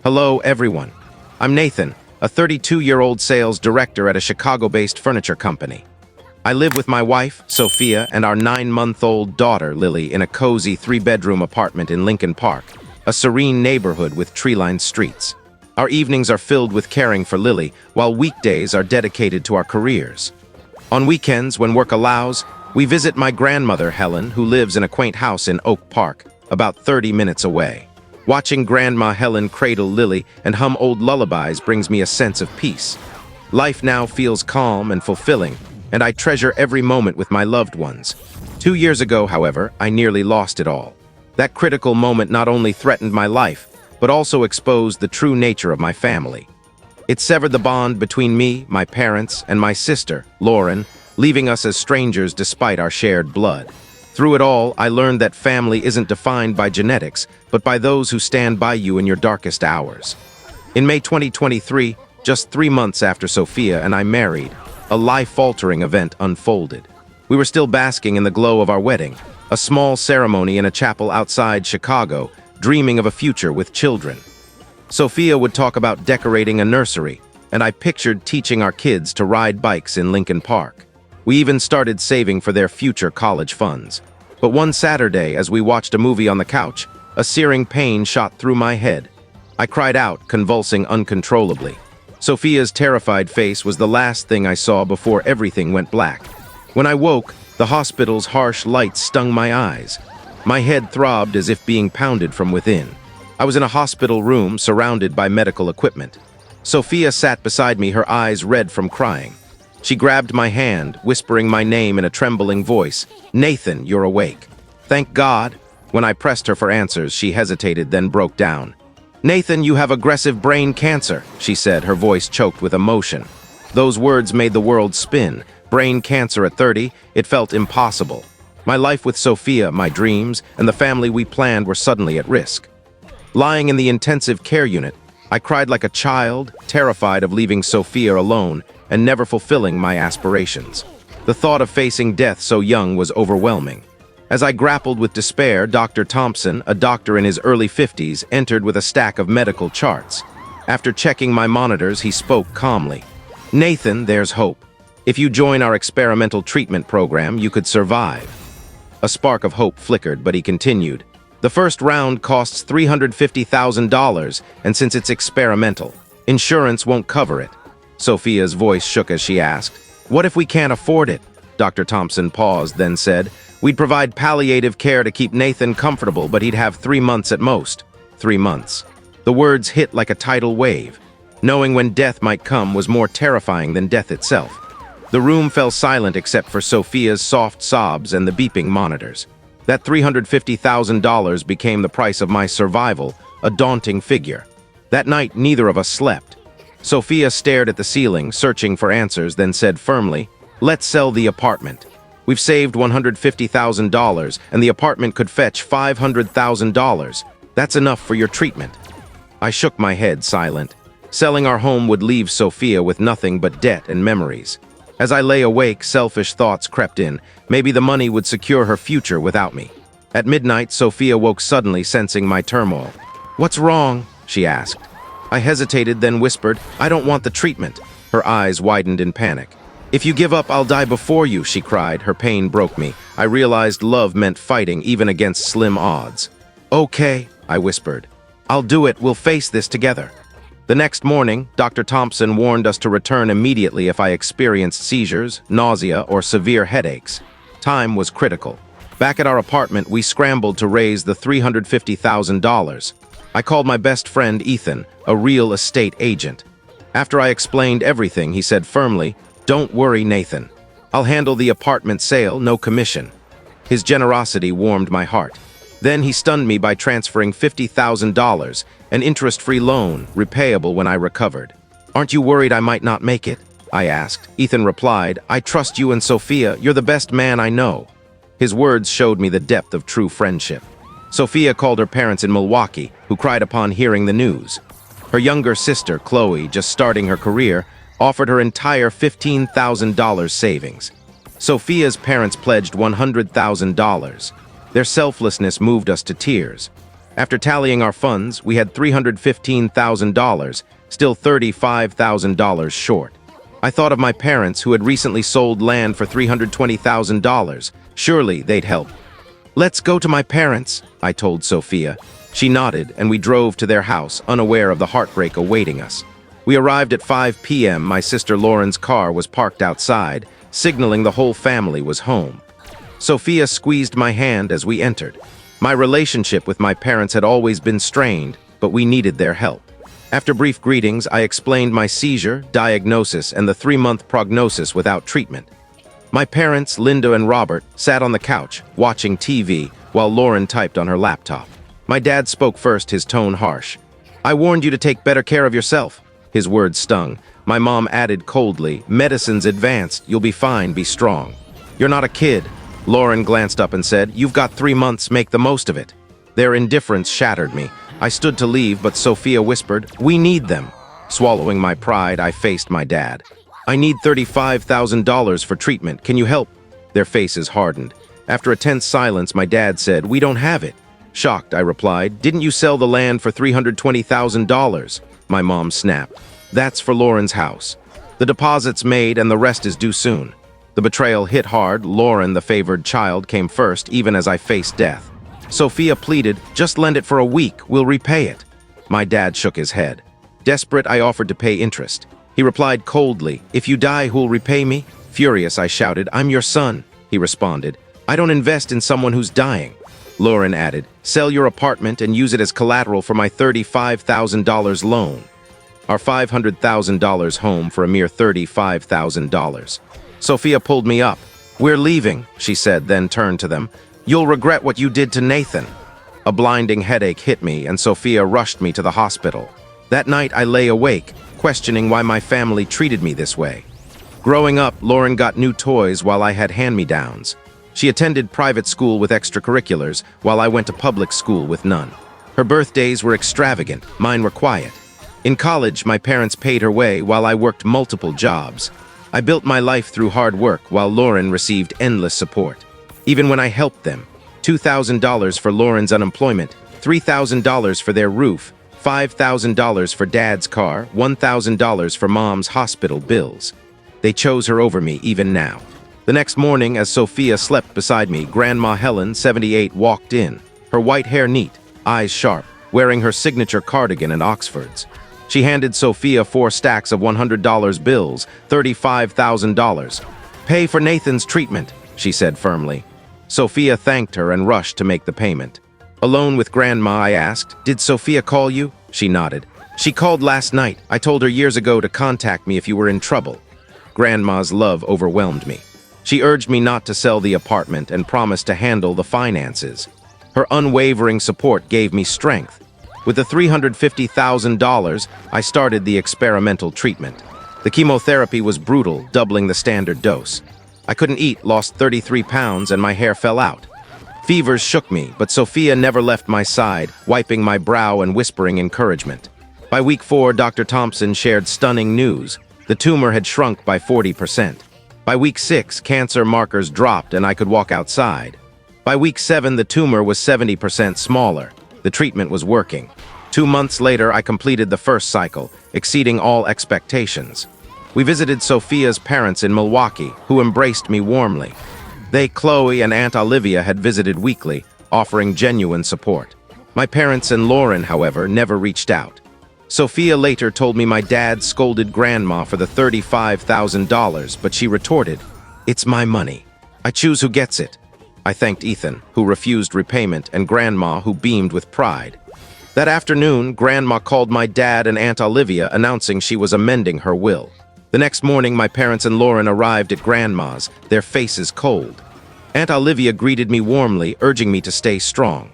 Hello, everyone. I'm Nathan, a 32-year-old sales director at a Chicago-based furniture company. I live with my wife, Sophia, and our 9-month-old daughter, Lily, in a cozy 3-bedroom apartment in Lincoln Park, a serene neighborhood with tree-lined streets. Our evenings are filled with caring for Lily, while weekdays are dedicated to our careers. On weekends, when work allows, we visit my grandmother, Helen, who lives in a quaint house in Oak Park, about 30 minutes away. Watching Grandma Helen cradle Lily and hum old lullabies brings me a sense of peace. Life now feels calm and fulfilling, and I treasure every moment with my loved ones. 2 years ago, however, I nearly lost it all. That critical moment not only threatened my life, but also exposed the true nature of my family. It severed the bond between me, my parents, and my sister, Lauren, leaving us as strangers despite our shared blood. Through it all, I learned that family isn't defined by genetics, but by those who stand by you in your darkest hours. In May 2023, just 3 months after Sophia and I married, a life-altering event unfolded. We were still basking in the glow of our wedding, a small ceremony in a chapel outside Chicago, dreaming of a future with children. Sophia would talk about decorating a nursery, and I pictured teaching our kids to ride bikes in Lincoln Park. We even started saving for their future college funds. But one Saturday, as we watched a movie on the couch, a searing pain shot through my head. I cried out, convulsing uncontrollably. Sophia's terrified face was the last thing I saw before everything went black. When I woke, the hospital's harsh light stung my eyes. My head throbbed as if being pounded from within. I was in a hospital room surrounded by medical equipment. Sophia sat beside me, her eyes red from crying. She grabbed my hand, whispering my name in a trembling voice. "Nathan, you're awake." "Thank God." When I pressed her for answers, she hesitated, then broke down. "Nathan, you have aggressive brain cancer," she said, her voice choked with emotion. Those words made the world spin. Brain cancer at 30, it felt impossible. My life with Sophia, my dreams, and the family we planned were suddenly at risk. Lying in the intensive care unit, I cried like a child, terrified of leaving Sophia alone and never fulfilling my aspirations. The thought of facing death so young was overwhelming. As I grappled with despair, Dr. Thompson, a doctor in his early 50s, entered with a stack of medical charts. After checking my monitors, he spoke calmly. "Nathan, there's hope. If you join our experimental treatment program, you could survive." A spark of hope flickered, but he continued. "The first round costs $350,000, and since it's experimental, insurance won't cover it." Sophia's voice shook as she asked, "What if we can't afford it?" Dr. Thompson paused, then said, "We'd provide palliative care to keep Nathan comfortable, but he'd have 3 months at most." 3 months. The words hit like a tidal wave. Knowing when death might come was more terrifying than death itself. The room fell silent except for Sophia's soft sobs and the beeping monitors. That $350,000 became the price of my survival, a daunting figure. That night, neither of us slept. Sophia stared at the ceiling, searching for answers, then said firmly, "Let's sell the apartment. We've saved $150,000, and the apartment could fetch $500,000. That's enough for your treatment." I shook my head, silent. Selling our home would leave Sophia with nothing but debt and memories. As I lay awake, selfish thoughts crept in. Maybe the money would secure her future without me. At midnight, Sophia woke suddenly, sensing my turmoil. "What's wrong?" she asked. I hesitated, then whispered, "I don't want the treatment." Her eyes widened in panic. "If you give up, I'll die before you," she cried. Her pain broke me. I realized love meant fighting, even against slim odds. "Okay," I whispered. "I'll do it. We'll face this together." The next morning, Dr. Thompson warned us to return immediately if I experienced seizures, nausea, or severe headaches. Time was critical. Back at our apartment, we scrambled to raise the $350,000. I called my best friend, Ethan, a real estate agent. After I explained everything, he said firmly, "Don't worry, Nathan. I'll handle the apartment sale, no commission." His generosity warmed my heart. Then he stunned me by transferring $50,000, an interest-free loan, repayable when I recovered. "Aren't you worried I might not make it?" I asked. Ethan replied, "I trust you and Sophia. You're the best man I know." His words showed me the depth of true friendship. Sophia called her parents in Milwaukee, who cried upon hearing the news. Her younger sister, Chloe, just starting her career, offered her entire $15,000 savings. Sophia's parents pledged $100,000. Their selflessness moved us to tears. After tallying our funds, we had $315,000, still $35,000 short. I thought of my parents who had recently sold land for $320,000. Surely they'd help. "Let's go to my parents," I told Sophia. She nodded, and we drove to their house, unaware of the heartbreak awaiting us. We arrived at 5 p.m. My sister Lauren's car was parked outside, signaling the whole family was home. Sophia squeezed my hand as we entered. My relationship with my parents had always been strained, but we needed their help. After brief greetings, I explained my seizure, diagnosis, and the 3-month prognosis without treatment. My parents, Linda and Robert, sat on the couch, watching TV, while Lauren typed on her laptop. My dad spoke first, his tone harsh. "I warned you to take better care of yourself." His words stung. My mom added coldly, "Medicine's advanced, you'll be fine, be strong." "You're not a kid." Lauren glanced up and said, "You've got 3 months, make the most of it." Their indifference shattered me. I stood to leave, but Sophia whispered, "We need them." Swallowing my pride, I faced my dad. "I need $35,000 for treatment. Can you help?" Their faces hardened. After a tense silence, my dad said, "We don't have it." Shocked, I replied, "Didn't you sell the land for $320,000? My mom snapped. "That's for Lauren's house. The deposit's made and the rest is due soon." The betrayal hit hard. Lauren, the favored child, came first, even as I faced death. Sophia pleaded, "Just lend it for a week, we'll repay it." My dad shook his head. Desperate, I offered to pay interest. He replied coldly, "If you die, who'll repay me?" Furious, I shouted, "I'm your son." He responded, "I don't invest in someone who's dying." Lauren added, "Sell your apartment and use it as collateral for my $35,000 loan." Our $500,000 home for a mere $35,000. Sophia pulled me up. "We're leaving," she said, then turned to them. "You'll regret what you did to Nathan." A blinding headache hit me, and Sophia rushed me to the hospital. That night, I lay awake, questioning why my family treated me this way. Growing up, Lauren got new toys while I had hand-me-downs. She attended private school with extracurriculars, while I went to public school with none. Her birthdays were extravagant, mine were quiet. In college, my parents paid her way while I worked multiple jobs. I built my life through hard work while Lauren received endless support. Even when I helped them, $2,000 for Lauren's unemployment, $3,000 for their roof, $5,000 for Dad's car, $1,000 for Mom's hospital bills. They chose her over me even now. The next morning, as Sophia slept beside me, Grandma Helen, 78, walked in, her white hair neat, eyes sharp, wearing her signature cardigan and Oxfords. She handed Sophia 4 stacks of $100 bills, $35,000. "Pay for Nathan's treatment," she said firmly. Sophia thanked her and rushed to make the payment. Alone with Grandma, I asked, "Did Sophia call you?" She nodded. "She called last night. I told her years ago to contact me if you were in trouble." Grandma's love overwhelmed me. She urged me not to sell the apartment and promised to handle the finances. Her unwavering support gave me strength. With the $350,000, I started the experimental treatment. The chemotherapy was brutal, doubling the standard dose. I couldn't eat, lost 33 pounds, and my hair fell out. Fevers shook me, but Sophia never left my side, wiping my brow and whispering encouragement. By week 4, Dr. Thompson shared stunning news. The tumor had shrunk by 40%. By week 6, cancer markers dropped and I could walk outside. By week 7, the tumor was 70% smaller. The treatment was working. 2 months later, I completed the first cycle, exceeding all expectations. We visited Sophia's parents in Milwaukee, who embraced me warmly. They, Chloe, and Aunt Olivia had visited weekly, offering genuine support. My parents and Lauren, however, never reached out. Sophia later told me my dad scolded Grandma for the $35,000, but she retorted, "It's my money. I choose who gets it." I thanked Ethan, who refused repayment, and Grandma, who beamed with pride. That afternoon, Grandma called my dad and Aunt Olivia, announcing she was amending her will. The next morning, my parents and Lauren arrived at Grandma's, their faces cold. Aunt Olivia greeted me warmly, urging me to stay strong.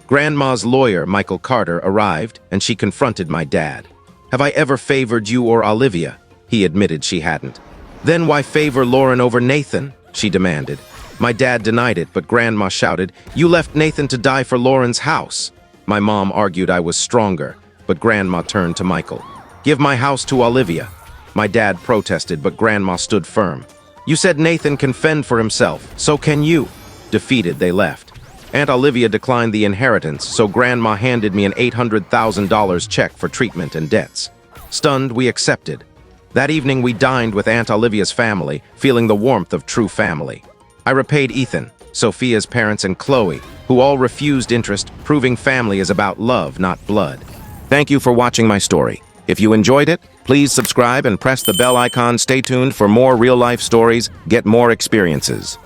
Grandma's lawyer, Michael Carter, arrived, and she confronted my dad. "Have I ever favored you or Olivia?" He admitted she hadn't. "Then why favor Lauren over Nathan?" she demanded. My dad denied it, but Grandma shouted, "You left Nathan to die for Lauren's house." My mom argued I was stronger, but Grandma turned to Michael. "Give my house to Olivia." My dad protested, but Grandma stood firm. "You said Nathan can fend for himself, so can you." Defeated, they left. Aunt Olivia declined the inheritance, so Grandma handed me an $800,000 check for treatment and debts. Stunned, we accepted. That evening, we dined with Aunt Olivia's family, feeling the warmth of true family. I repaid Ethan, Sophia's parents, and Chloe, who all refused interest, proving family is about love, not blood. Thank you for watching my story. If you enjoyed it, please subscribe and press the bell icon. Stay tuned for more real-life stories, get more experiences.